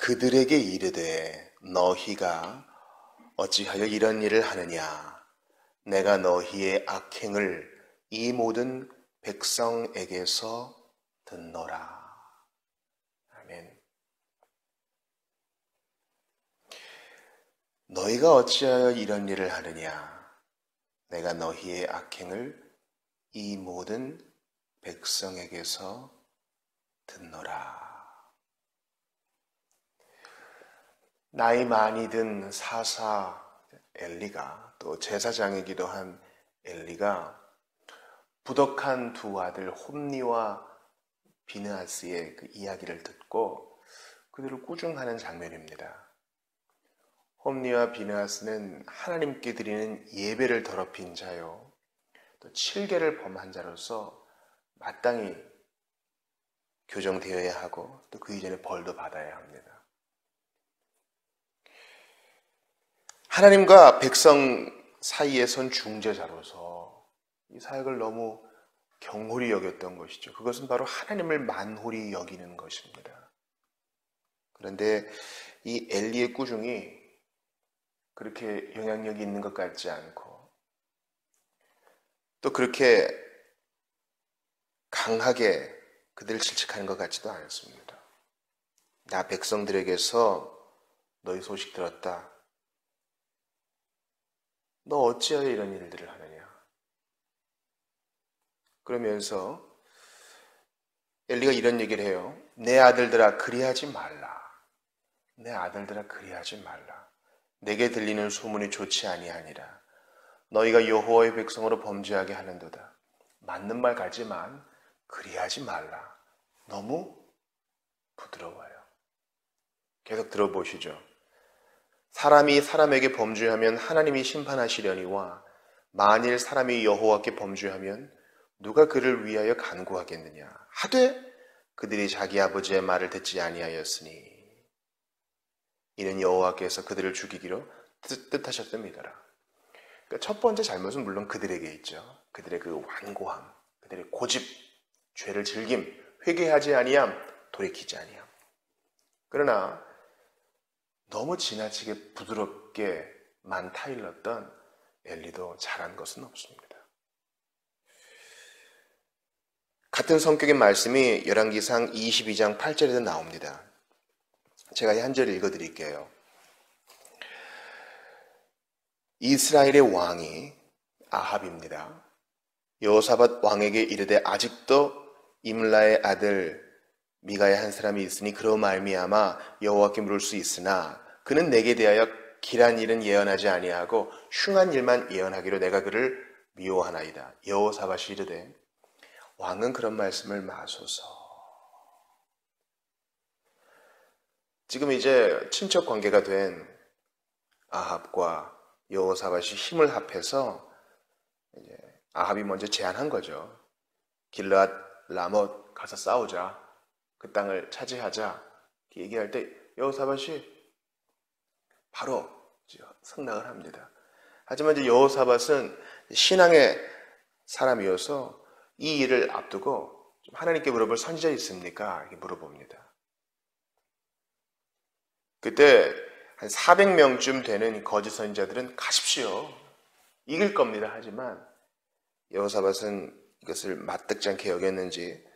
그들에게 이르되 너희가 어찌하여 이런 일을 하느냐. 내가 너희의 악행을 이 모든 백성에게서 듣노라. 아멘. 너희가 어찌하여 이런 일을 하느냐. 내가 너희의 악행을 이 모든 백성에게서 듣노라. 나이 많이 든 사사 엘리가, 또 제사장이기도 한 엘리가 부덕한 두 아들 홈니와 비느하스의 그 이야기를 듣고 그들을 꾸중하는 장면입니다. 홈니와 비느하스는 하나님께 드리는 예배를 더럽힌 자요, 또 칠계를 범한 자로서 마땅히 교정되어야 하고 또 그 이전에 벌도 받아야 합니다. 하나님과 백성 사이에 선 중재자로서 이 사역을 너무 경홀히 여겼던 것이죠. 그것은 바로 하나님을 만홀히 여기는 것입니다. 그런데 이 엘리의 꾸중이 그렇게 영향력이 있는 것 같지 않고 또 그렇게 강하게 그들을 질책하는 것 같지도 않습니다. 나 백성들에게서 너희 소식 들었다. 너 어찌하여 이런 일들을 하느냐. 그러면서 엘리가 이런 얘기를 해요. 내 아들들아 그리하지 말라. 내 아들들아 그리하지 말라. 내게 들리는 소문이 좋지 아니하니라. 너희가 여호와의 백성으로 범죄하게 하는도다. 맞는 말 같지만 그리하지 말라. 너무 부드러워요. 계속 들어보시죠. 사람이 사람에게 범죄하면 하나님이 심판하시려니와 만일 사람이 여호와께 범죄하면 누가 그를 위하여 간구하겠느냐. 하되 그들이 자기 아버지의 말을 듣지 아니하였으니 이는 여호와께서 그들을 죽이기로 뜻하셨습니다. 그러니까 첫 번째 잘못은 물론 그들에게 있죠. 그들의 그 완고함, 그들의 고집, 죄를 즐김, 회개하지 아니함, 돌이키지 아니함. 그러나 너무 지나치게 부드럽게만 타일렀던 엘리도 잘한 것은 없습니다. 같은 성격의 말씀이 열왕기상 22장 8절에도 나옵니다. 제가 한 절 읽어드릴게요. 이스라엘의 왕이 아합입니다. 여호사밧 왕에게 이르되 아직도 임라의 아들 미가의 한 사람이 있으니 그로 말미암아 여호와께 물을 수 있으나 그는 내게 대하여 길한 일은 예언하지 아니하고 흉한 일만 예언하기로 내가 그를 미워하나이다. 여호사밧이 이르되 왕은 그런 말씀을 마소서. 지금 이제 친척 관계가 된 아합과 여호사밧이 힘을 합해서 이제 아합이 먼저 제안한 거죠. 길르앗 라못 가서 싸우자. 그 땅을 차지하자. 얘기할 때 여호사밧이 바로 승낙을 합니다. 하지만 이제 여호사밧은 신앙의 사람이어서 이 일을 앞두고 하나님께 물어볼 선지자 있습니까? 이렇게 물어봅니다. 그때 한 400명쯤 되는 거짓 선지자들은 가십시오. 이길 겁니다. 하지만 여호사밧은 이것을 맞득지 않게 여겼는지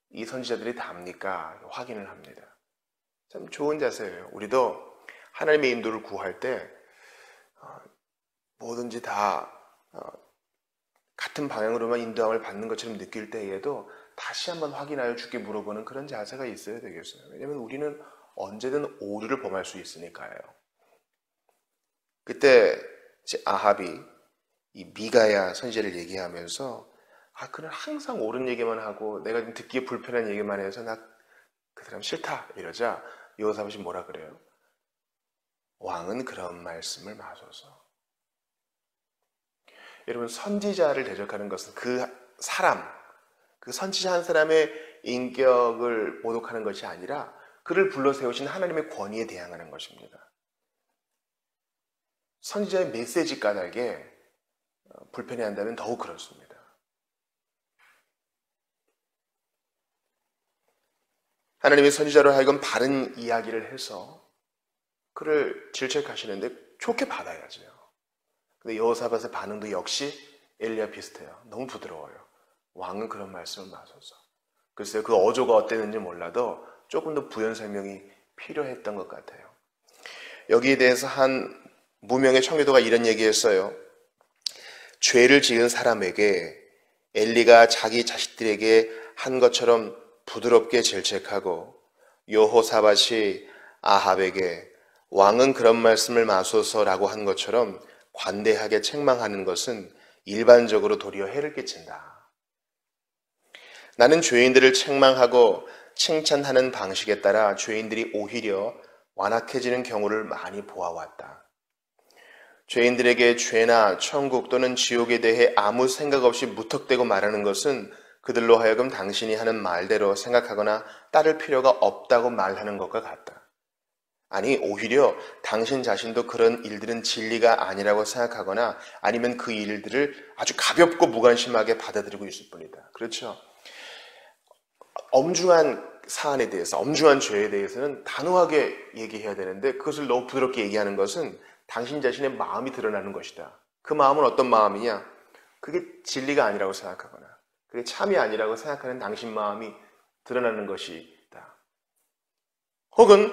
이 선지자들이 답니까? 확인을 합니다. 참 좋은 자세예요. 우리도 하나님의 인도를 구할 때 뭐든지 다 같은 방향으로만 인도함을 받는 것처럼 느낄 때에도 다시 한번 확인하여 주께 물어보는 그런 자세가 있어야 되겠어요. 왜냐하면 우리는 언제든 오류를 범할 수 있으니까요. 그때 아합이 이 미가야 선지자를 얘기하면서 그는 항상 옳은 얘기만 하고 내가 좀 듣기에 불편한 얘기만 해서 나 그 사람 싫다 이러자 여호사밧이 뭐라 그래요? 왕은 그런 말씀을 마소서. 여러분 선지자를 대적하는 것은 그 사람, 그 선지자 한 사람의 인격을 모독하는 것이 아니라 그를 불러 세우신 하나님의 권위에 대항하는 것입니다. 선지자의 메시지 까닭에 불편해한다면 더욱 그렇습니다. 하나님의 선지자로 하여금 바른 이야기를 해서 그를 질책하시는데 좋게 받아야죠. 근데 여호사밧의 반응도 역시 엘리야 비슷해요. 너무 부드러워요. 왕은 그런 말씀을 마소서. 글쎄요, 그 어조가 어땠는지 몰라도 조금 더 부연 설명이 필요했던 것 같아요. 여기에 대해서 한 무명의 청교도가 이런 얘기했어요. 죄를 지은 사람에게 엘리가 자기 자식들에게 한 것처럼 부드럽게 질책하고 여호사밧이 아합에게 왕은 그런 말씀을 마소서라고 한 것처럼 관대하게 책망하는 것은 일반적으로 도리어 해를 끼친다. 나는 죄인들을 책망하고 칭찬하는 방식에 따라 죄인들이 오히려 완악해지는 경우를 많이 보아왔다. 죄인들에게 죄나 천국 또는 지옥에 대해 아무 생각 없이 무턱대고 말하는 것은 그들로 하여금 당신이 하는 말대로 생각하거나 따를 필요가 없다고 말하는 것과 같다. 아니, 오히려 당신 자신도 그런 일들은 진리가 아니라고 생각하거나 아니면 그 일들을 아주 가볍고 무관심하게 받아들이고 있을 뿐이다. 그렇죠? 엄중한 사안에 대해서, 엄중한 죄에 대해서는 단호하게 얘기해야 되는데 그것을 너무 부드럽게 얘기하는 것은 당신 자신의 마음이 드러나는 것이다. 그 마음은 어떤 마음이냐? 그게 진리가 아니라고 생각하거나 그게 참이 아니라고 생각하는 당신 마음이 드러나는 것이다. 혹은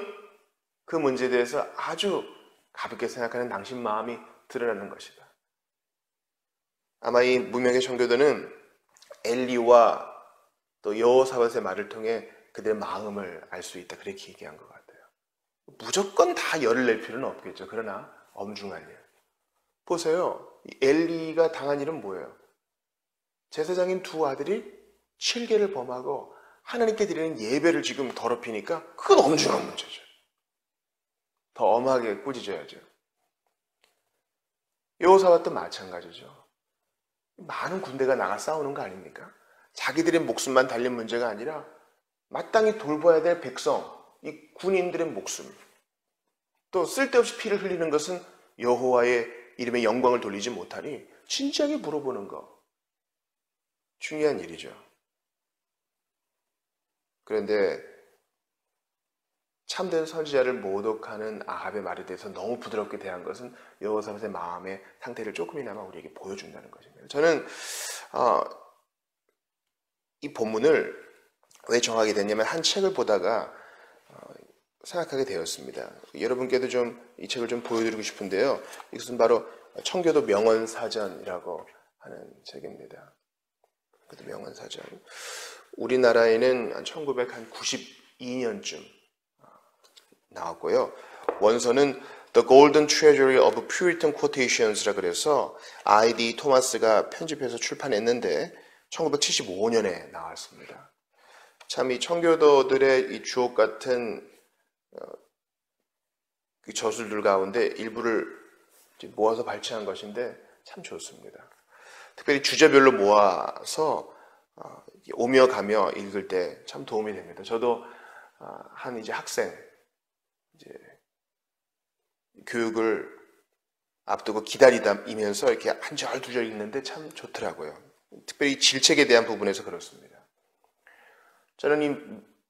그 문제에 대해서 아주 가볍게 생각하는 당신 마음이 드러나는 것이다. 아마 이 무명의 청교도는 엘리와 또 여호사밧의 말을 통해 그들의 마음을 알 수 있다. 그렇게 얘기한 것 같아요. 무조건 다 열을 낼 필요는 없겠죠. 그러나 엄중한 일. 보세요. 엘리가 당한 일은 뭐예요? 제사장인 두 아들이 7계를 범하고 하나님께 드리는 예배를 지금 더럽히니까 그건 엄중한 문제죠. 더 엄하게 꾸짖어야죠. 여호사밧도 마찬가지죠. 많은 군대가 나가 싸우는 거 아닙니까? 자기들의 목숨만 달린 문제가 아니라 마땅히 돌봐야 될 백성, 이 군인들의 목숨, 또 쓸데없이 피를 흘리는 것은 여호와의 이름의 영광을 돌리지 못하니 진지하게 물어보는 거 중요한 일이죠. 그런데 참된 선지자를 모독하는 아합의 말에 대해서 너무 부드럽게 대한 것은 여호사밧의 마음의 상태를 조금이나마 우리에게 보여준다는 것입니다. 저는 이 본문을 왜 정하게 됐냐면 한 책을 보다가 생각하게 되었습니다. 여러분께도 좀 이 책을 좀 보여드리고 싶은데요. 이것은 바로 청교도 명언사전이라고 하는 책입니다. 명언사전. 우리나라에는 1992년쯤 나왔고요. 원서는 The Golden Treasury of Puritan Quotations라 그래서 I.D. 토마스가 편집해서 출판했는데 1975년에 나왔습니다. 참 이 청교도들의 이 주옥 같은 그 저술들 가운데 일부를 모아서 발췌한 것인데 참 좋습니다. 특별히 주제별로 모아서 오며 가며 읽을 때 참 도움이 됩니다. 저도 한 이제 학생 이제 교육을 앞두고 기다리면서 이렇게 한 절 두 절 읽는데 참 좋더라고요. 특별히 질책에 대한 부분에서 그렇습니다. 저는 이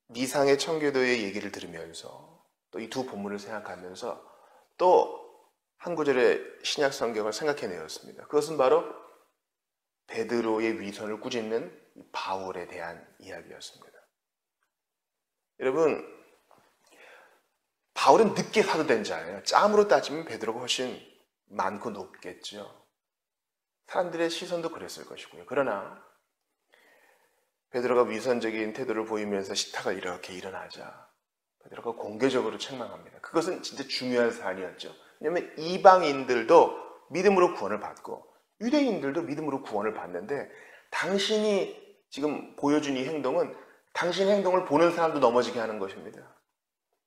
미상의 청교도의 얘기를 들으면서 또 이 두 본문을 생각하면서 또 한 구절의 신약 성경을 생각해내었습니다. 그것은 바로 베드로의 위선을 꾸짖는 바울에 대한 이야기였습니다. 여러분, 바울은 늦게 사도된 자예요. 짬으로 따지면 베드로가 훨씬 많고 높겠죠. 사람들의 시선도 그랬을 것이고요. 그러나 베드로가 위선적인 태도를 보이면서 식탁을 이렇게 일어나자 베드로가 공개적으로 책망합니다. 그것은 진짜 중요한 사안이었죠. 왜냐하면 이방인들도 믿음으로 구원을 받고 유대인들도 믿음으로 구원을 받는데 당신이 지금 보여준 이 행동은 당신의 행동을 보는 사람도 넘어지게 하는 것입니다.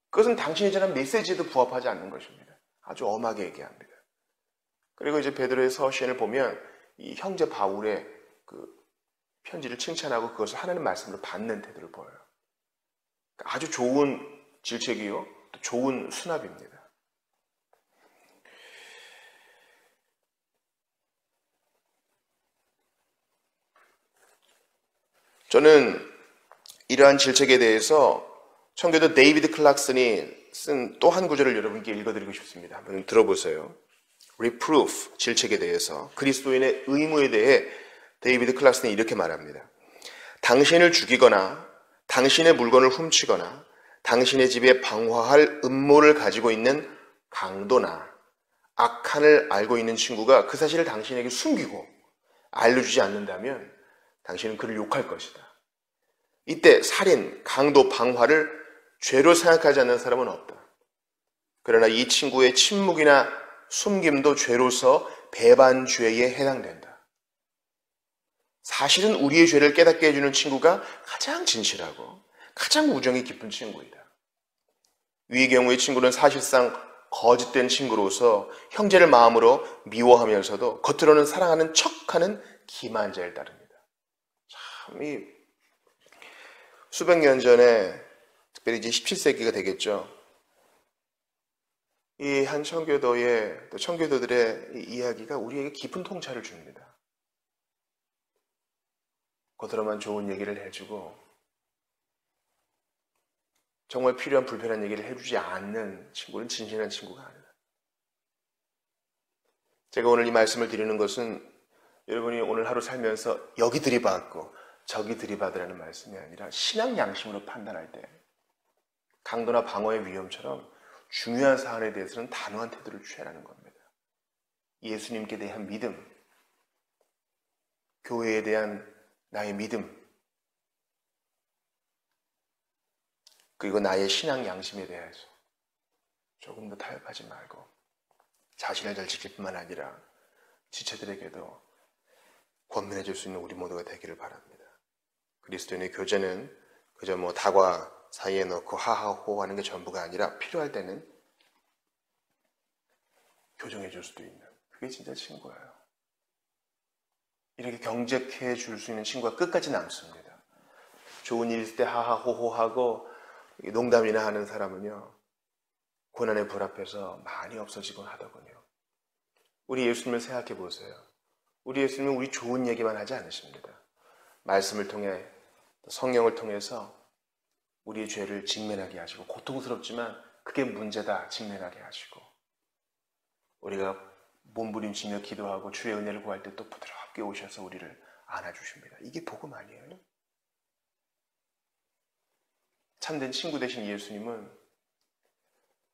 그것은 당신이 전한 메시지에도 부합하지 않는 것입니다. 아주 엄하게 얘기합니다. 그리고 이제 베드로의 서신을 보면 이 형제 바울의 그 편지를 칭찬하고 그것을 하나님 말씀으로 받는 태도를 보여요. 아주 좋은 질책이요, 또 좋은 수납입니다. 저는 이러한 질책에 대해서 청교도 데이비드 클락슨이 쓴 또 한 구절을 여러분께 읽어드리고 싶습니다. 한번 들어보세요. Reproof, 질책에 대해서, 그리스도인의 의무에 대해 데이비드 클락슨이 이렇게 말합니다. 당신을 죽이거나 당신의 물건을 훔치거나 당신의 집에 방화할 음모를 가지고 있는 강도나 악한을 알고 있는 친구가 그 사실을 당신에게 숨기고 알려주지 않는다면 당신은 그를 욕할 것이다. 이때 살인, 강도, 방화를 죄로 생각하지 않는 사람은 없다. 그러나 이 친구의 침묵이나 숨김도 죄로서 배반죄에 해당된다. 사실은 우리의 죄를 깨닫게 해주는 친구가 가장 진실하고 가장 우정이 깊은 친구이다. 위의 경우의 친구는 사실상 거짓된 친구로서 형제를 마음으로 미워하면서도 겉으로는 사랑하는 척하는 기만자를 따릅니다. 참, 수백 년 전에, 특별히 이제 17세기가 되겠죠. 이 한 청교도의, 또 청교도들의 이야기가 우리에게 깊은 통찰을 줍니다. 겉으로만 좋은 얘기를 해주고 정말 필요한 불편한 얘기를 해주지 않는 친구는 진실한 친구가 아니다. 제가 오늘 이 말씀을 드리는 것은 여러분이 오늘 하루 살면서 여기 들이받고 저기 들이받으라는 말씀이 아니라 신앙 양심으로 판단할 때 강도나 방어의 위험처럼 중요한 사안에 대해서는 단호한 태도를 취하라는 겁니다. 예수님께 대한 믿음, 교회에 대한 나의 믿음, 그리고 나의 신앙 양심에 대해서 조금 더 타협하지 말고 자신을 잘 지킬 뿐만 아니라 지체들에게도 권면해 줄 수 있는 우리 모두가 되기를 바랍니다. 그리스도인의 교제는 그저 다과 사이에 넣고 하하호 하는 게 전부가 아니라 필요할 때는 교정해 줄 수도 있는, 그게 진짜 친구예요. 이렇게 경직해 줄 수 있는 친구가 끝까지 남습니다. 좋은 일 있을 때 하하호호하고 농담이나 하는 사람은요, 고난의 불 앞에서 많이 없어지곤 하더군요. 우리 예수님을 생각해 보세요. 우리 예수님은 우리 좋은 얘기만 하지 않으십니다. 말씀을 통해, 성령을 통해서 우리의 죄를 직면하게 하시고, 고통스럽지만 그게 문제다 직면하게 하시고, 우리가 몸부림치며 기도하고 주의 은혜를 구할 때 또 부드럽게 오셔서 우리를 안아주십니다. 이게 복음 아니에요? 참된 친구 되신 예수님은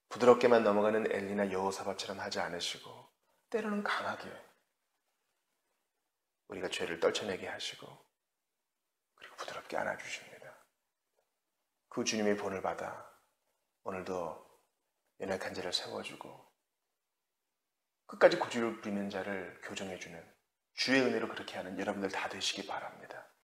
부드럽게만 넘어가는 엘리나 여호사밧처럼 하지 않으시고 때로는 강하게 우리가 죄를 떨쳐내게 하시고 그리고 부드럽게 안아주십니다. 그 주님의 본을 받아 오늘도 연약한 자를 세워주고 끝까지 고집을 부리는 자를 교정해주는 주의 은혜로 그렇게 하는 여러분들 다 되시기 바랍니다.